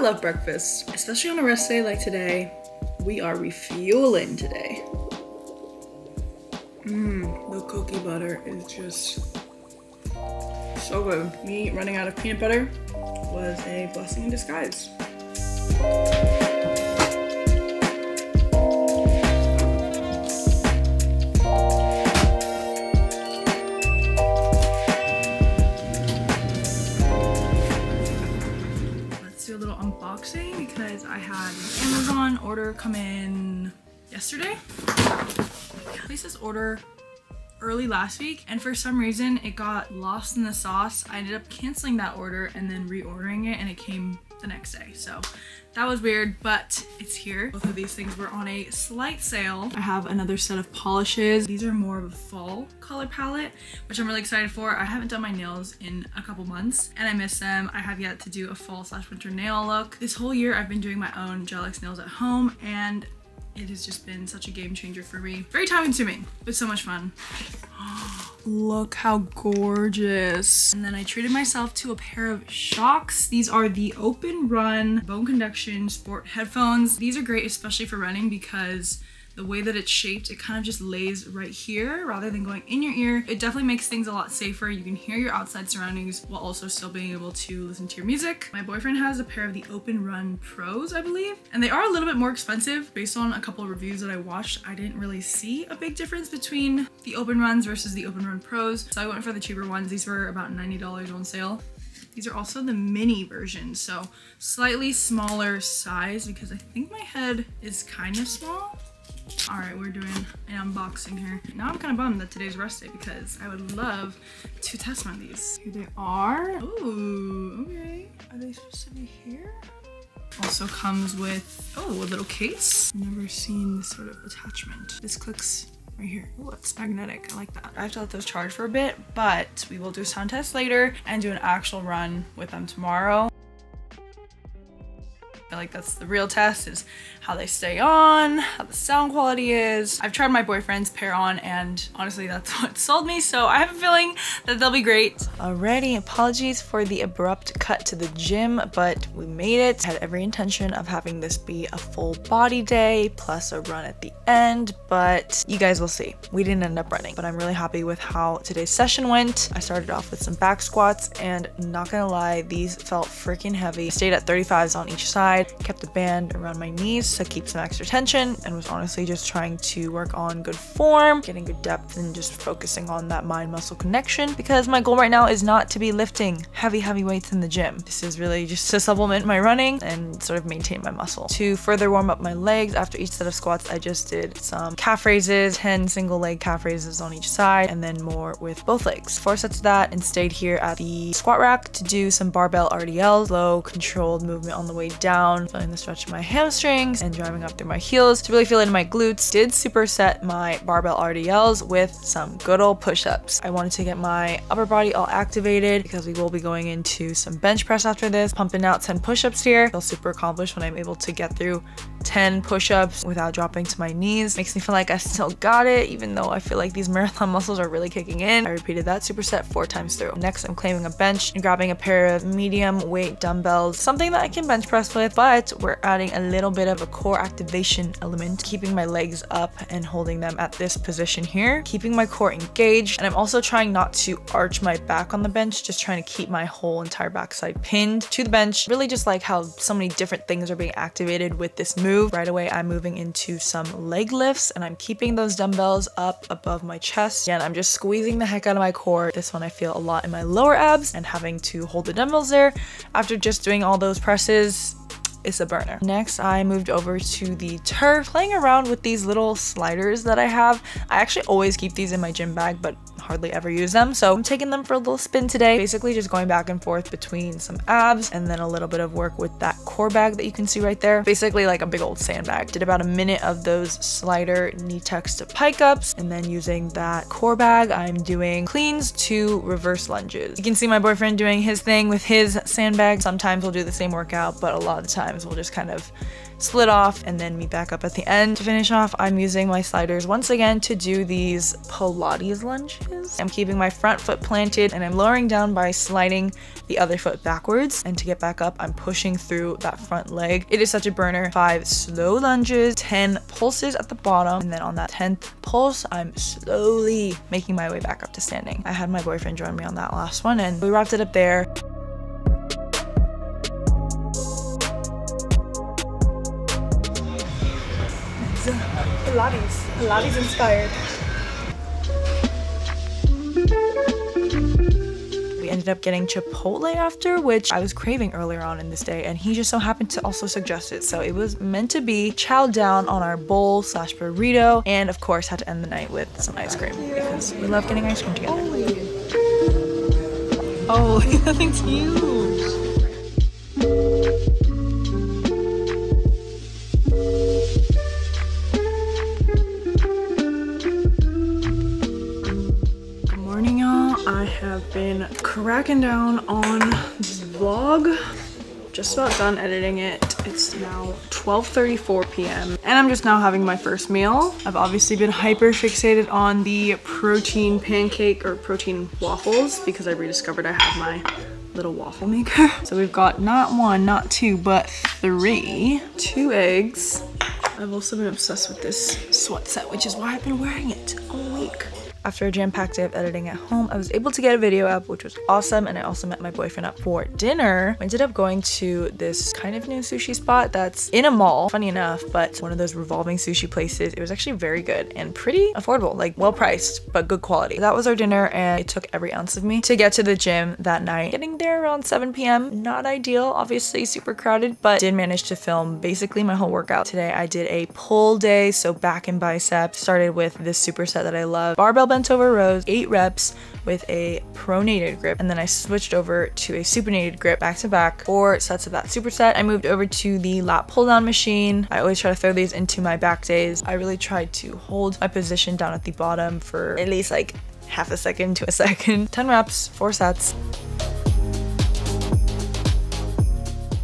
love breakfast, especially on a rest day like today. We are refueling today. The cookie butter is just so good. Me running out of peanut butter was a blessing in disguise. Let's do a little unboxing because I had an Amazon order come in yesterday. I placed this order early last week and for some reason it got lost in the sauce. I ended up canceling that order and then reordering it and it came the next day. So that was weird, but it's here. Both of these things were on a slight sale. I have another set of polishes. These are more of a fall color palette, which I'm really excited for. I haven't done my nails in a couple months and I miss them. I have yet to do a fall/winter nail look. This whole year I've been doing my own gel X nails at home and it has just been such a game changer for me. Very time consuming, but so much fun. Look how gorgeous. And then I treated myself to a pair of Shocks. These are the Open Run Bone Conduction Sport headphones. These are great, especially for running because the way that it's shaped, it kind of just lays right here rather than going in your ear. It definitely makes things a lot safer. You can hear your outside surroundings while also still being able to listen to your music. My boyfriend has a pair of the Open Run Pros, I believe, and they are a little bit more expensive. Based on a couple of reviews that I watched, I didn't really see a big difference between the Open Runs versus the Open Run Pros, so I went for the cheaper ones. These were about $90 on sale. These are also the mini version, so slightly smaller size because I think my head is kind of small. All right, we're doing an unboxing here. Now I'm kind of bummed that today's rest day because I would love to test one of these. Here they are. Ooh, okay. Are they supposed to be here? Also comes with, oh, a little case. Never seen this sort of attachment. This clicks right here. Oh, it's magnetic. I like that. I have to let those charge for a bit, but we will do a sound test later and do an actual run with them tomorrow. I feel like that's the real test, is how they stay on, how the sound quality is. I've tried my boyfriend's pair on and honestly that's what sold me, so I have a feeling that they'll be great. Alrighty, apologies for the abrupt cut to the gym, but we made it. I had every intention of having this be a full body day plus a run at the end, but you guys will see. We didn't end up running, but I'm really happy with how today's session went. I started off with some back squats and not gonna lie, these felt freaking heavy. I stayed at 35s on each side, kept the band around my knees to keep some extra tension, and was honestly just trying to work on good form, getting good depth, and just focusing on that mind-muscle connection because my goal right now is not to be lifting heavy weights in the gym. This is really just to supplement my running and sort of maintain my muscle. To further warm up my legs after each set of squats, I just did some calf raises, 10 single leg calf raises on each side, and then more with both legs. 4 sets of that, and stayed here at the squat rack to do some barbell RDLs, slow controlled movement on the way down, feeling the stretch of my hamstrings and driving up through my heels to really feel it in my glutes. Did superset my barbell RDLs with some good old push-ups. I wanted to get my upper body all activated because we will be going into some bench press after this, pumping out 10 push-ups here. I feel super accomplished when I'm able to get through 10 push-ups without dropping to my knees. Makes me feel like I still got it, even though I feel like these marathon muscles are really kicking in. I repeated that superset 4 times through. Next, I'm claiming a bench and grabbing a pair of medium weight dumbbells, something that I can bench press with, but we're adding a little bit of a core activation element, keeping my legs up and holding them at this position here, keeping my core engaged. And I'm also trying not to arch my back on the bench, just trying to keep my whole entire backside pinned to the bench. Really just like how so many different things are being activated with this move. Right away, I'm moving into some leg lifts and I'm keeping those dumbbells up above my chest. Again, I'm just squeezing the heck out of my core. This one I feel a lot in my lower abs, and having to hold the dumbbells there after just doing all those presses, it's a burner. Next, I moved over to the turf, playing around with these little sliders that I have. I actually always keep these in my gym bag, but hardly ever use them, so I'm taking them for a little spin today. Basically just going back and forth between some abs and then a little bit of work with that core bag that you can see right there. Basically like a big old sandbag. Did about a minute of those slider knee tucks to pike ups, and then using that core bag, I'm doing cleans to reverse lunges. You can see my boyfriend doing his thing with his sandbag. Sometimes we'll do the same workout, but a lot of the times we'll just kind of split off, and then meet back up at the end. To finish off, I'm using my sliders once again to do these Pilates lunges. I'm keeping my front foot planted and I'm lowering down by sliding the other foot backwards. And to get back up, I'm pushing through that front leg. It is such a burner. 5 slow lunges, 10 pulses at the bottom, and then on that 10th pulse, I'm slowly making my way back up to standing. I had my boyfriend join me on that last one and we wrapped it up there. Pilates inspired. We ended up getting Chipotle after, which I was craving earlier on in this day, and he just so happened to also suggest it. So it was meant to be chow down on our bowl slash burrito, and of course had to end the night with some ice cream because we love getting ice cream together. Oh, that thing's huge. I've been cracking down on this vlog. Just about done editing it. It's now 12:34 p.m. and I'm just now having my first meal. I've obviously been hyper fixated on the protein pancake or protein waffles because I rediscovered I have my little waffle maker. So we've got not 1, not 2, but 3. 2 eggs. I've also been obsessed with this sweat set, which is why I've been wearing it all week. After a jam-packed day of editing at home, I was able to get a video up, which was awesome, and I also met my boyfriend up for dinner. We ended up going to this kind of new sushi spot that's in a mall, funny enough, but one of those revolving sushi places. It was actually very good and pretty affordable, like well priced, but good quality. That was our dinner, and it took every ounce of me to get to the gym that night. Getting there around 7 p.m. Not ideal, obviously super crowded, but did manage to film basically my whole workout. Today I did a pull day, so back and biceps. Started with this superset that I love. Barbell bent over rows, 8 reps with a pronated grip, and then I switched over to a supinated grip back to back, 4 sets of that superset. I moved over to the lat pull down machine. I always try to throw these into my back days. I really tried to hold my position down at the bottom for at least like half a second to a second. 10 reps, 4 sets.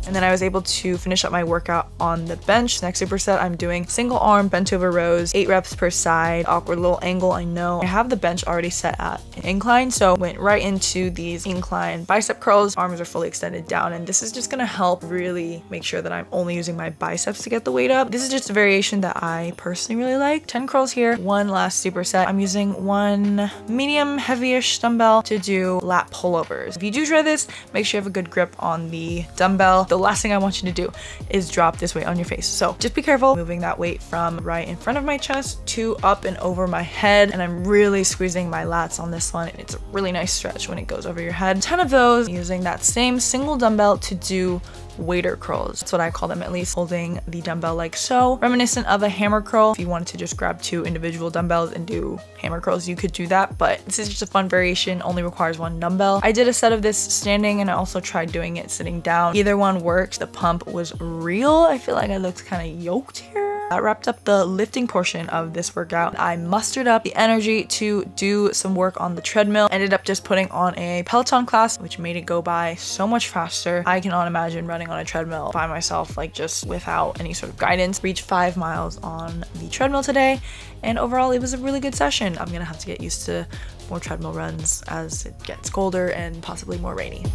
And then I was able to finish up my workout on the bench. Next superset, I'm doing single arm bent over rows, 8 reps per side. Awkward little angle, I know. I have the bench already set at an incline, so went right into these incline bicep curls. Arms are fully extended down, and this is just gonna help really make sure that I'm only using my biceps to get the weight up. This is just a variation that I personally really like. 10 curls here, 1 last superset. I'm using 1 medium heavy-ish dumbbell to do lat pullovers. If you do try this, make sure you have a good grip on the dumbbell. The last thing I want you to do is drop this weight on your face. So just be careful moving that weight from right in front of my chest to up and over my head. And I'm really squeezing my lats on this one. And it's a really nice stretch when it goes over your head. 10 of those, using that same single dumbbell to do waiter curls. That's what I call them, at least, holding the dumbbell like so. Reminiscent of a hammer curl. If you wanted to just grab 2 individual dumbbells and do hammer curls, you could do that, but this is just a fun variation, only requires 1 dumbbell. I did a set of this standing, and I also tried doing it sitting down. Either one works. The pump was real. I feel like I looked kind of yoked here. That wrapped up the lifting portion of this workout. I mustered up the energy to do some work on the treadmill. Ended up just putting on a Peloton class, which made it go by so much faster. I cannot imagine running on a treadmill by myself, like just without any sort of guidance. Reached 5 miles on the treadmill today, and overall it was a really good session. I'm gonna have to get used to more treadmill runs as it gets colder and possibly more rainy.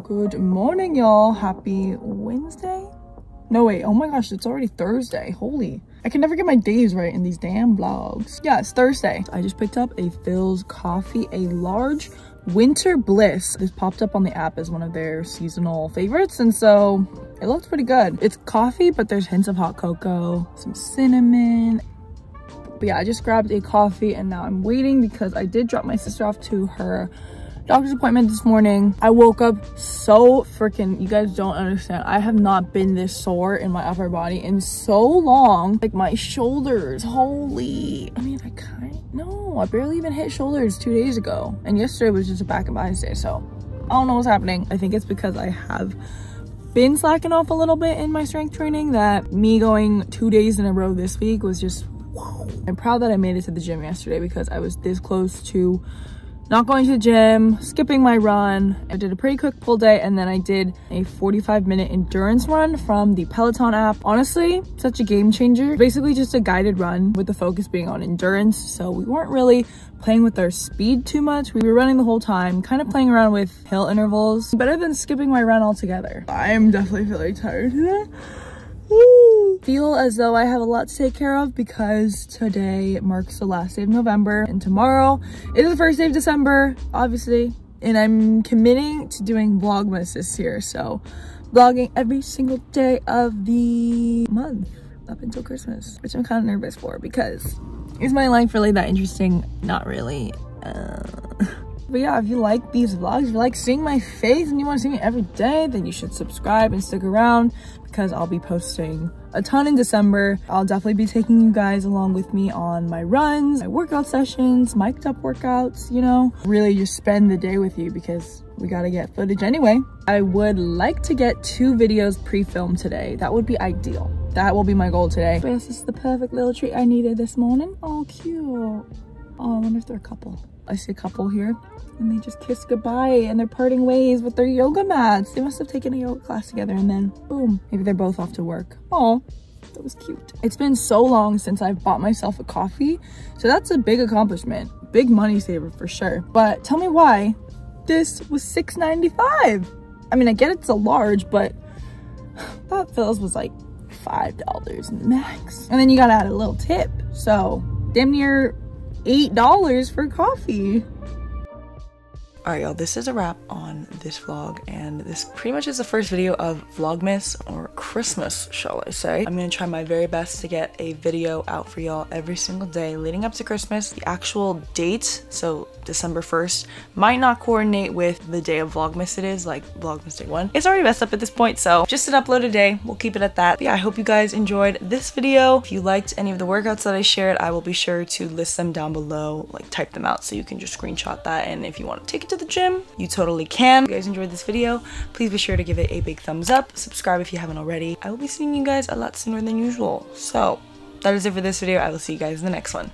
Good morning, y'all. Happy Wednesday? No, wait. Oh my gosh, it's already Thursday. Holy. I can never get my days right in these damn vlogs. Yeah, it's Thursday. I just picked up a Phil's coffee, a large Winter Bliss. This popped up on the app as one of their seasonal favorites, and so it looks pretty good. It's coffee, but there's hints of hot cocoa, some cinnamon. But yeah, I just grabbed a coffee, and now I'm waiting because I did drop my sister off to her doctor's appointment this morning. I woke up so freaking, you guys don't understand. I have not been this sore in my upper body in so long. Like my shoulders, holy. I mean, I barely even hit shoulders 2 days ago. And yesterday was just a back and biceps day. So I don't know what's happening. I think it's because I have been slacking off a little bit in my strength training, that me going 2 days in a row this week was just, whoa. I'm proud that I made it to the gym yesterday because I was this close to not going to the gym, skipping my run. I did a pretty quick pull day, and then I did a 45-minute endurance run from the Peloton app. Honestly, such a game changer. Basically just a guided run with the focus being on endurance. So we weren't really playing with our speed too much. We were running the whole time, kind of playing around with hill intervals. Better than skipping my run altogether. I am definitely feeling tired today. Feel as though I have a lot to take care of because today marks the last day of November and tomorrow is the first day of December, obviously. And I'm committing to doing Vlogmas this year. So vlogging every single day of the month up until Christmas, which I'm kind of nervous for because is my life really that interesting? Not really. But yeah, if you like these vlogs, if you like seeing my face and you want to see me every day, then you should subscribe and stick around because I'll be posting a ton in December. I'll definitely be taking you guys along with me on my runs, my workout sessions, mic'd up workouts, you know, really just spend the day with you because we gotta get footage anyway. I would like to get 2 videos pre-filmed today. That would be ideal. That will be my goal today. But this is the perfect little treat I needed this morning. Oh, cute. Oh, I wonder if they're a couple. I see a couple here and they just kiss goodbye and they're parting ways with their yoga mats. They must have taken a yoga class together and then boom, maybe they're both off to work. Oh, that was cute. It's been so long since I've bought myself a coffee, so that's a big accomplishment, big money saver for sure. But tell me why this was $6.95. I mean, I get it's a large, but I thought Phil's was like $5 max, and then you gotta add a little tip, so damn near $8 for coffee. All right, y'all, this is a wrap on this vlog, and this pretty much is the first video of Vlogmas, or Christmas, shall I say. I'm gonna try my very best to get a video out for y'all every single day leading up to Christmas. The actual date, so December 1st, might not coordinate with the day of Vlogmas it is, like Vlogmas day 1. It's already messed up at this point, so just an upload a day. We'll keep it at that. But yeah, I hope you guys enjoyed this video. If you liked any of the workouts that I shared, I will be sure to list them down below, like type them out so you can just screenshot that, and if you want to take it to the gym, you totally can. If you guys enjoyed this video, please be sure to give it a big thumbs up, subscribe if you haven't already. I will be seeing you guys a lot sooner than usual. So that is it for this video. I will see you guys in the next one.